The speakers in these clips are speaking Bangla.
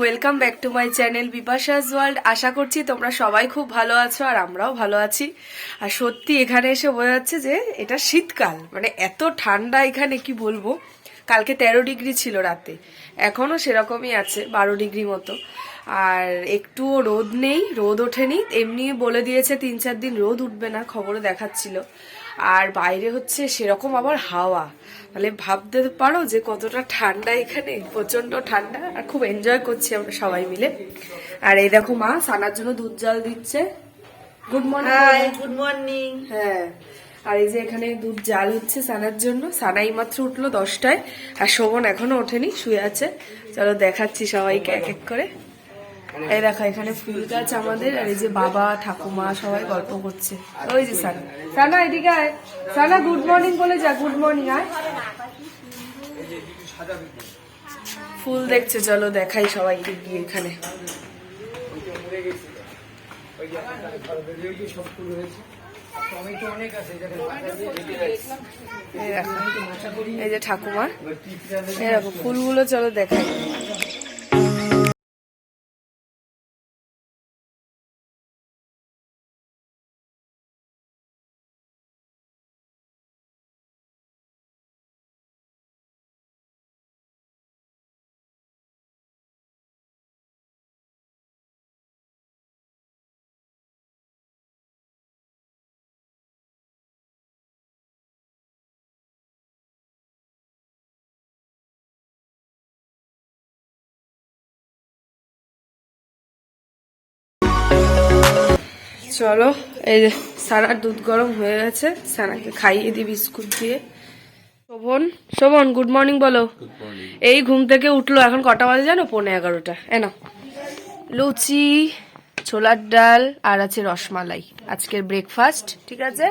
Welcome back to my channel Bipasha's world. আশা করছি তোমরা সবাই খুব ভালো আছো আর আমরাও ভালো আছি। আর সত্যি এখানে এসে বোঝা যাচ্ছে যে এটা শীতকাল, মানে এত ঠান্ডা এখানে কি বলবো। কালকে 13 ডিগ্রি ছিল রাতে, এখনও সেরকমই আছে 12 ডিগ্রি মতো। আর একটুও রোদ নেই, রোদ ওঠেনি, এমনি বলে দিয়েছে 3-4 দিন রোদ উঠবে না, খবরে দেখাচ্ছিল। আর বাইরে হচ্ছে সেরকম আবার হাওয়া, মানে ভাবতে পারো যে কতটা ঠান্ডা এখানে, প্রচন্ড ঠান্ডা। আর খুব এনজয় করছি আমরা সবাই মিলে। আর এই দেখো মা সানার জন্য দুধ জাল দিচ্ছে। Good morning. Good morning. হ্যাঁ, আর এই যে এখানে দুধ জাল হচ্ছে সানার জন্য। সানা এই মাত্র উঠলো 10টায়, আর শোভন এখনো ওঠেনি, শুয়ে আছে। চলো দেখাচ্ছি সবাইকে এক এক করে। এই দেখো এখানে ফুল গাছ আমাদের, আর এই যে বাবা ঠাকুমা সবাই গল্প করছে। ওই যে সানা, সানা এদিকে আয়। সানা গুড মর্নিং বলে যা। Good morning. আয়, ফুল দেখছে, চলো দেখাই সবাইকে গিয়ে। এখানে এই যে ঠাকুমা, এরকম ফুলগুলো চলো দেখাই। চলো, এই যে সানার দুধ গরম হয়ে গেছে, সানাকে খাইয়ে দিই বিস্কুট দিয়ে। শোভন, শোভন গুড মর্নিং বলো। এই ঘুম থেকে উঠলো, এখন কটা বাজে জানো? 11:15। এনো লুচি, ছোলার ডাল আর আছে রসমালাই, আজকের ব্রেকফাস্ট। ঠিক আছে,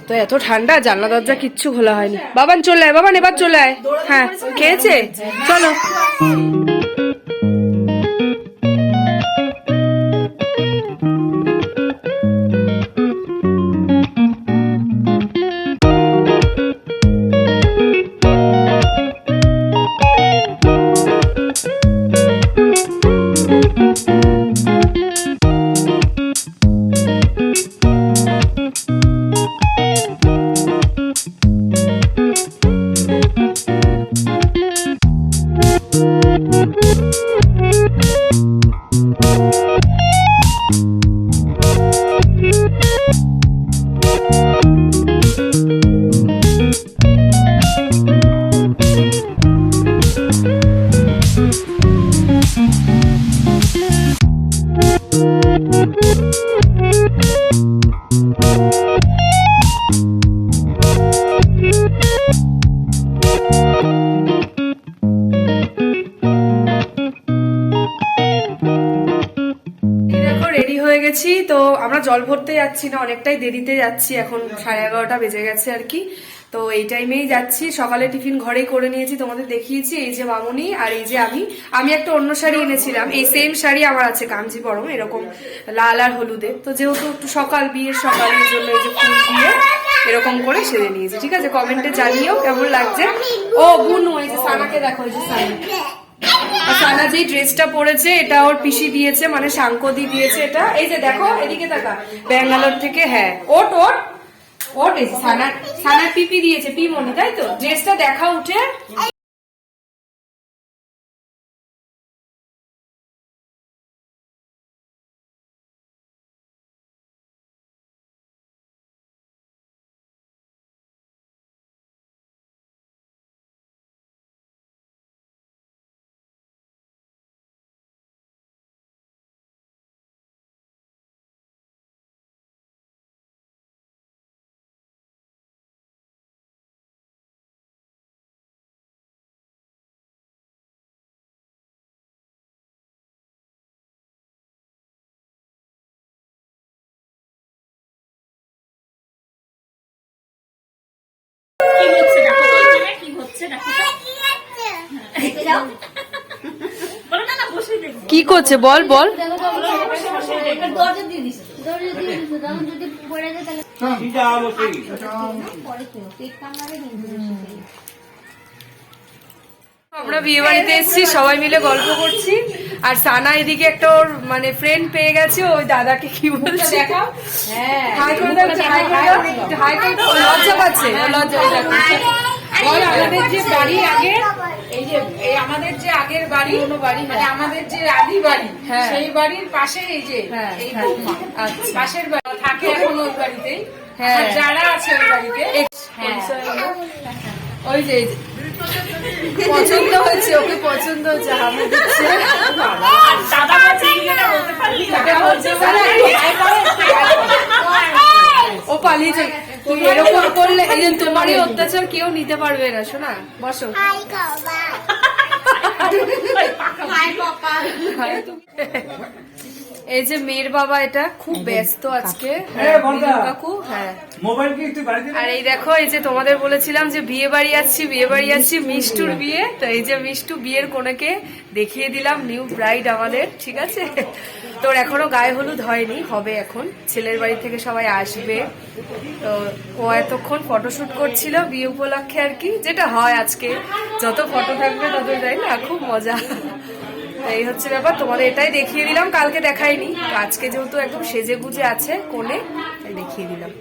তো এত ঠান্ডা, জানলা দরজা কিচ্ছু খোলা হয়নি। বাবান চলে আয়, বাবান এবার চলে আয়। হ্যাঁ খেয়েছে, চলো। তো আমরা জল ভরতে যাচ্ছি না, অনেকটাই দেরিতে যাচ্ছি, এখন 11:30 বেজে গেছে আর কি। তো এই টাইমেই যাচ্ছি। সকালে টিফিন ঘরেই করে নিয়েছি, তোমাদের দেখিয়েছি। এই যে মামুনি আর এই যে আমি একটা অন্য শাড়ি এনেছিলাম, এই সেম শাড়ি আমার আছে কাঞ্জিবরম, এরকম লাল আর হলুদে। তো যেহেতু একটু সকাল, বিয়ের সকাল, এই জন্য এই যে ফুল দিয়ে এরকম করে সেরে নিয়েছি। ঠিক আছে, কমেন্টে জানিও কেমন লাগছে। ও বুনু, এই যে সানাকে দেখো, এই যে সানা যে ড্রেসটা পরেছে এটা ওর পিসি দিয়েছে, মানে সাংকদি দিয়েছে এটা। এই যে দেখো, এদিকে তাকা, ব্যাঙ্গালোর থেকে। হ্যাঁ, ওট ওট ওট, এই সানার পিপি দিয়েছে, পিমনি, তাই তো? ড্রেসটা দেখা উঠে। কি করছে বল বল। আমরা বিয়ে বাড়িতে এসেছি, সবাই মিলে গল্প করছি। আর সানা এদিকে একটা ওর মানে ফ্রেন্ড পেয়ে গেছে, ওই দাদাকে কি বলছে, হাই করে দাও, হাই করে দাও, হাই করে দাও। লজ্জা পাচ্ছে, লজ্জা। আমাদের যে বাড়ি আগে, এই যে আমাদের যে আগের বাড়ি, মানে আমাদের যে আদি বাড়ি, সেই বাড়ির পাশে এই যে এই বৌমা, পাশের বাড়ি থাকে এখন ওই বাড়িতেই। যারা আছে ওই বাড়িতে, ওই যে পছন্দ হয়েছে, ওকে পছন্দ হচ্ছে, হামে দিচ্ছে। ও পালিয়েছে। তুই এরকম করলে এই যে তোমারই অত্যাচার কেউ নিতে পারবে না। শোনা, বসো। এই যে মেয়ের বাবা, এটা খুব ব্যস্ত আজকে কাকু। হ্যাঁ, আর এই দেখো, এই যে তোমাদের বলেছিলাম যে বিয়ে বাড়ি আসছি, মিষ্টুর বিয়ে। তো এই যে মিষ্টু বিয়ের কোনাকে দেখিয়ে দিলাম, নিউ ব্রাইড আমাদের, ঠিক আছে। তোর এখনো গায়ে হলুদ হয়নি, হবে এখন, ছেলের বাড়ি থেকে সবাই আসবে। তো ও এতক্ষণ ফটোশুট করছিল বিয়ে উপলক্ষে আর কি, যেটা হয় আজকে, যত ফটো থাকবে তত, তাই না, খুব মজা। এই হচ্ছে ব্যাপার, তোমাদের এটাই দেখিয়ে দিলাম, কালকে দেখাইনি। আজকে যেহেতু একদম সেজে গুজে আছে কোণে, তাই দেখিয়ে দিলাম।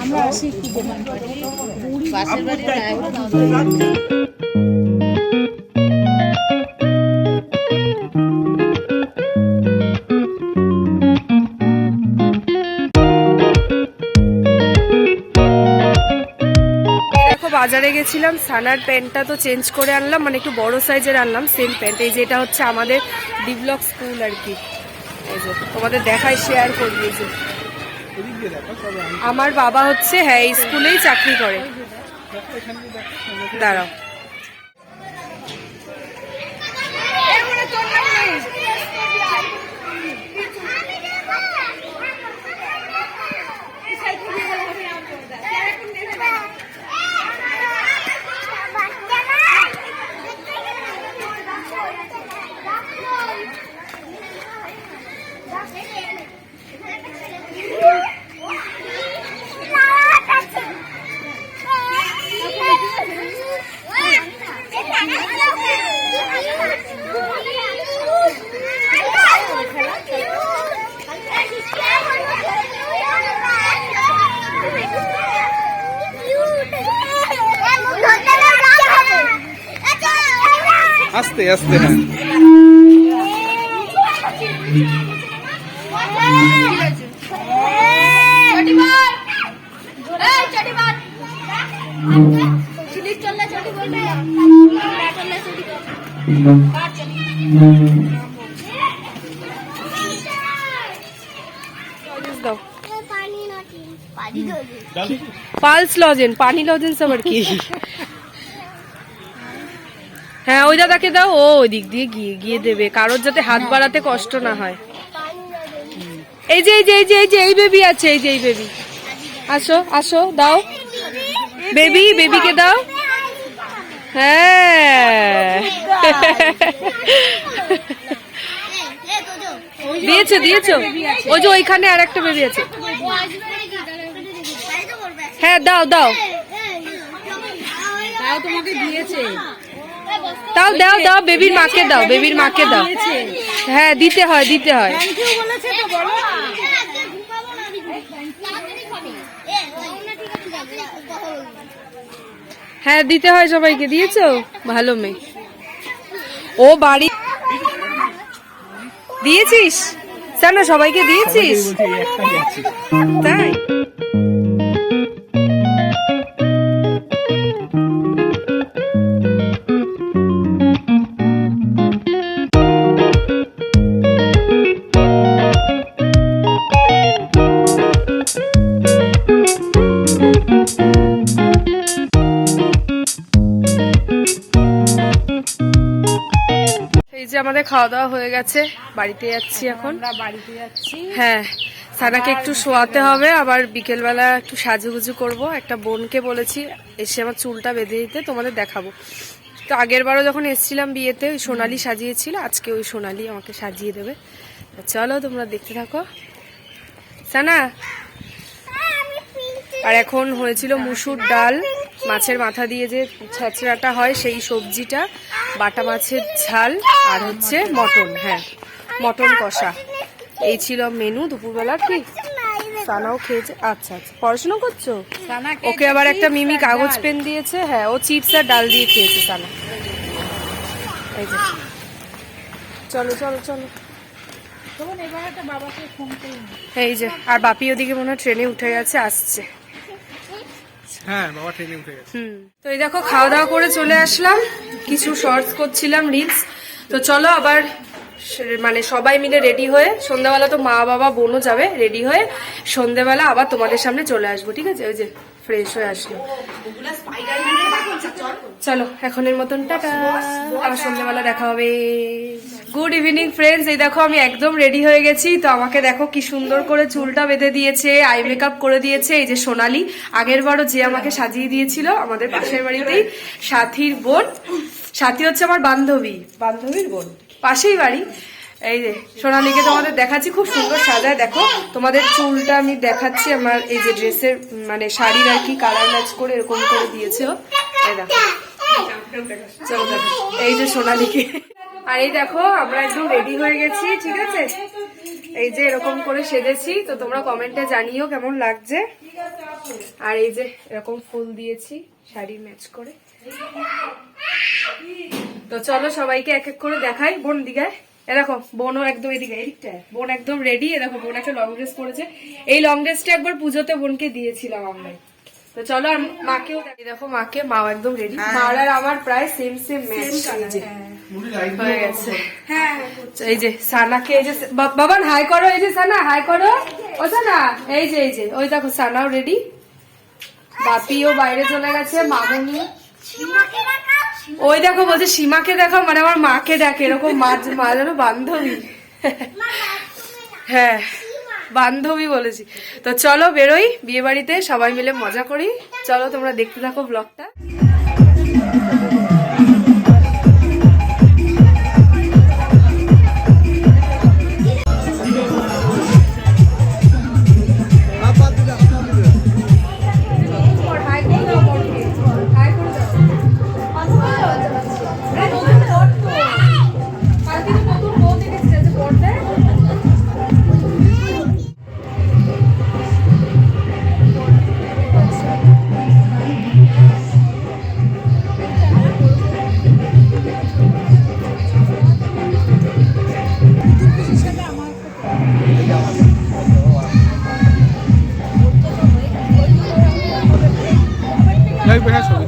আমরা আসি একটু দোকান পাশের বাড়ির বাজারে গেছিলাম, সানার প্যান্টটা তো চেঞ্জ করে আনলাম, মানে একটু বড় সাইজের আনলাম, সেম প্যান্ট। এই যে এটা হচ্ছে আমাদের ডিব্লক স্কুল আর কি, এই যে তোমাদের দেখায়, শেয়ার করবি। এই যে আমার বাবা হচ্ছে, হ্যাঁ, এই স্কুলেই চাকরি করে। দাঁড়াও, আস্তে আস্তে। হ্যাঁ, পালস লজেন, পানি লজেন্স আবার কি? হ্যাঁ, ওই দাদাকে দাও, ও ওই দিক দিয়ে গিয়ে গিয়ে দেবে, কারোর যাতে হাত বাড়াতে কষ্ট না হয়। এই যে এই যে এই যে এই যে এই বেবি আছে, এই যে এই বেবি, আসো আসো, দাও বেবি, বেবিকে দাও। হ্যাঁ, দিয়েছো দিয়েছো, ওই যে ওইখানে আর একটা বেবি আছে। হ্যাঁ, দাও দাও, তোমাকে দিয়েছে, দাও দাও দাও, বেবির মাকে দাও, বেবির মাকে দাও। হ্যাঁ, দিতে হয় দিতে হয়। হ্যাঁ, দিতে হয় সবাইকে। দিয়েছো, ভালো মেয়ে। ও বাড়ি দিয়েছিস না, সবাইকে দিয়েছিস তাই? আমাদের খাওয়া দাওয়া হয়ে গেছে, বাড়িতে যাচ্ছি এখন। বাড়িতে যাচ্ছি। হ্যাঁ, সানাকে একটু শোয়াতে হবে, আবার বিকেলবেলা একটু সাজুগুজু করব। একটা বোনকে বলেছি এসে আমার চুলটা বেঁধে দিতে, তোমাদের দেখাবো। তো আগের বারও যখন এসেছিলাম বিয়েতে ওই সোনালি সাজিয়েছিল, আজকে ওই সোনালি আমাকে সাজিয়ে দেবে। চলো তোমরা দেখতে থাকো। সানা, আর এখন হয়েছিল মুসুর ডাল, মাছের মাথা দিয়ে যে ছেঁচড়াটা হয় সেই সবজিটা, বাটা মাছের ঝাল, আর হচ্ছে মটন। হ্যাঁ, মটন কষা। এই ছিল মেনু দুপুরবেলা। কি সানাও খেয়েছে? আচ্ছা আচ্ছা, পড়াশোনা করছো? ওকে আবার একটা মিমি কাগজ পেন দিয়েছে। হ্যাঁ, ও চিপস আর ডাল দিয়ে খেয়েছে সানা। এই যে চলো চলো চলো, এই যে। আর বাপি ওদিকে মনে হয় ট্রেনে উঠে গেছে, আসছে। হ্যাঁ, বাবা ট্রেনে উঠে গেছে। তো এই দেখো খাওয়া দাওয়া করে চলে আসলাম, কিছু শর্টস করছিলাম, রিলস। তো চলো আবার মানে সবাই মিলে রেডি হয়ে, সন্ধ্যাবেলা তো মা বাবা বোনও যাবে, রেডি হয়ে সন্ধ্যাবেলা আবার তোমাদের সামনে চলে আসবো, ঠিক আছে? ওই যে ফ্রেশ হয়ে আসলো। চলো এখনের মতন টাটা, আবার সন্ধ্যাবেলা দেখা হবে। গুড ইভিনিং ফ্রেন্ডস, এই দেখো আমি একদম রেডি হয়ে গেছি। তো আমাকে দেখো কি সুন্দর করে চুলটা বেঁধে দিয়েছে, আই মেকআপ করে দিয়েছে এই যে সোনালি। আগের বারও যে আমাকে সাজিয়ে দিয়েছিল আমাদের পাশের বাড়িতেই, সাথীর বোন। সাথী হচ্ছে আমার বান্ধবী, বান্ধবীর বোন, পাশেই বাড়ি। এই যে সোনালীকে তোমাদের দেখাচ্ছি, খুব সুন্দর সাজায়। দেখো তোমাদের চুলটা আমি দেখাচ্ছি, আমার এই যে ড্রেসের মানে শাড়ির আর কি কালার ম্যাচ করে এরকম করে দিয়েছে ও। এই দেখো, চলো দেখো এই যে সোনালীকে। আর এই দেখো আমরা একদম রেডি হয়ে গেছি, ঠিক আছে? এই যে এরকম করে সেজেছি, তো তোমরা কমেন্টে জানিও কেমন লাগছে। আর এই যে এরকম ফুল দিয়েছি শাড়ি ম্যাচ করে। তো চলো সবাইকে এক এক করে দেখাই। বোন দিঘায় এ দেখো, বোনও একদম এদিকে, এদিকটায় বোন একদম রেডি। এ দেখো বোন একটা লং ড্রেস পরেছে, এই লং ড্রেসটা একবার পুজোতে বোনকে দিয়েছিলাম আমরা। তো চলো আর মাকেও দেখো, মাকে, মাও একদম রেডি। মার আর আমার প্রায় সেম সেম ম্যাচ হয়ে গেছে। এই যে সানাকে, এই যে বাবান হাই করো, এই যে সানা হাই করো, ও সানা এই যে এই যে, ওই দেখো সানাও রেডি, বাপিও বাইরে চলে গেছে, মামুনি। ওই দেখো বলছে সীমাকে দেখো, মানে আমার মাকে দেখে এরকম, মা যেন বান্ধবী। হ্যাঁ বান্ধবী বলেছি। তো চলো বেরোই, বিয়ে বাড়িতে সবাই মিলে মজা করি। চলো তোমরা দেখতে থাকো ব্লগটা। হ্যাঁ, ছবি।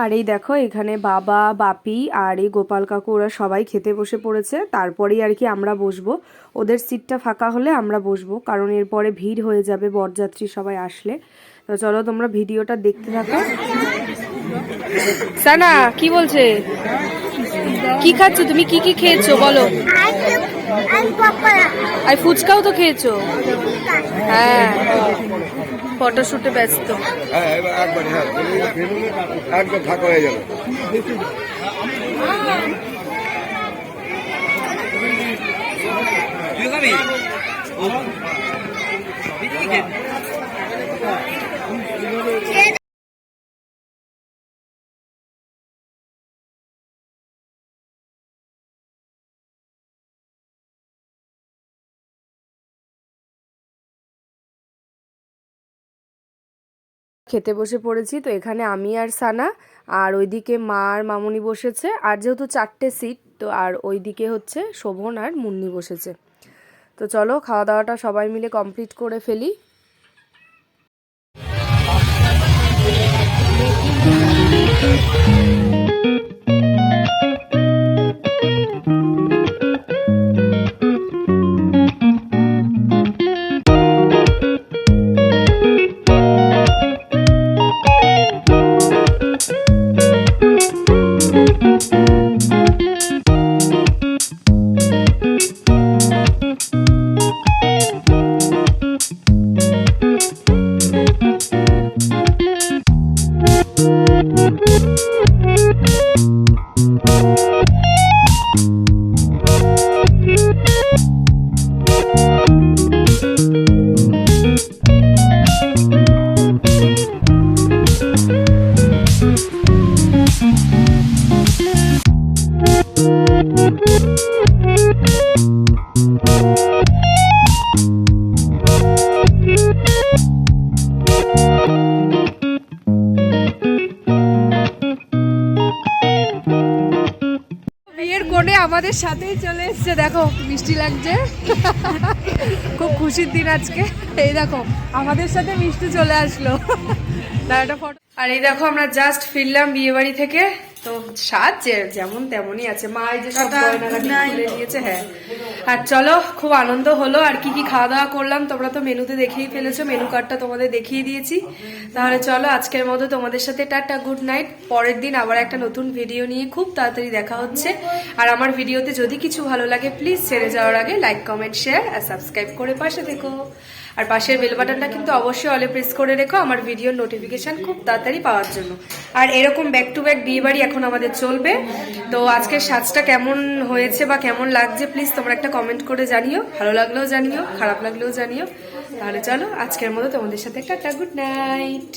আর এই দেখো এখানে বাবা, বাপি আর এই গোপাল কাকু ওরা সবাই খেতে বসে পড়েছে। তারপরেই আর কি আমরা বসবো, ওদের সিটটা ফাঁকা হলে আমরা বসবো, কারণ এরপরে ভিড় হয়ে যাবে বরযাত্রী সবাই আসলে। তো চলো তোমরা ভিডিওটা দেখতে থাকো। সানা কি বলছে? কি খাচ্ছ তুমি? কি কি খেয়েছো বলো? আর ফুচকাও তো খেয়েছো? হ্যাঁ, ফটোশুটে ব্যস্ত। হ্যাঁ, এবার একবারে হ্যাঁ একদম ফাঁকা হয়ে গেল। খেতে বসে পড়েছি। তো এখানে আমি আর সানা, আর ওইদিকে মা আর মামুনি বসেছে, আর যেহেতু 4টে সিট তো আর ওইদিকে হচ্ছে শোভন আর মুন্নি বসেছে। তো চলো খাওয়া দাওয়াটা সবাই মিলে কমপ্লিট করে ফেলি। বিয়ের কোণে আমাদের সাথেই চলে এসছে, দেখো মিষ্টি লাগছে, খুব খুশির দিন আজকে। এই দেখো আমাদের সাথে মিষ্টি চলে আসলো, একটা ফটো। আর এই দেখো আমরা জাস্ট ফিরলাম বিয়ে বাড়ি থেকে। তো সাজ যেমন তেমনই আছে, মা এই যে সব গয়নাগাটি খুলে নিয়েছে। হ্যাঁ, আর চলো খুব আনন্দ হলো। আর কি কি খাওয়া দাওয়া করলাম তোমরা তো মেনুতে দেখেই ফেলেছো, মেনু কার্ডটা তোমাদের দেখিয়ে দিয়েছি। তাহলে চলো আজকের মতো তোমাদের সাথে টাটা, গুড নাইট। পরের দিন আবার একটা নতুন ভিডিও নিয়ে খুব তাড়াতাড়ি দেখা হচ্ছে। আর আমার ভিডিওতে যদি কিছু ভালো লাগে প্লিজ ছেড়ে যাওয়ার আগে লাইক, কমেন্ট, শেয়ার আর সাবস্ক্রাইব করে পাশে থেকো। আর পাশের বেল বাটনটা কিন্তু অবশ্যই অলে প্রেস করে রেখো আমার ভিডিওর নোটিফিকেশন খুব তাড়াতাড়ি পাওয়ার জন্য। আর এরকম ব্যাক টু ব্যাক বিয়ে বাড়ি এখন আমাদের চলবে। তো আজকের সাজটা কেমন হয়েছে বা কেমন লাগছে প্লিজ তোমরা একটা কমেন্ট করে জানিও, ভালো লাগলেও জানিও, খারাপ লাগলেও জানিও। তাহলে চলো আজকের মতো তোমাদের সাথে টাটা, গুড নাইট।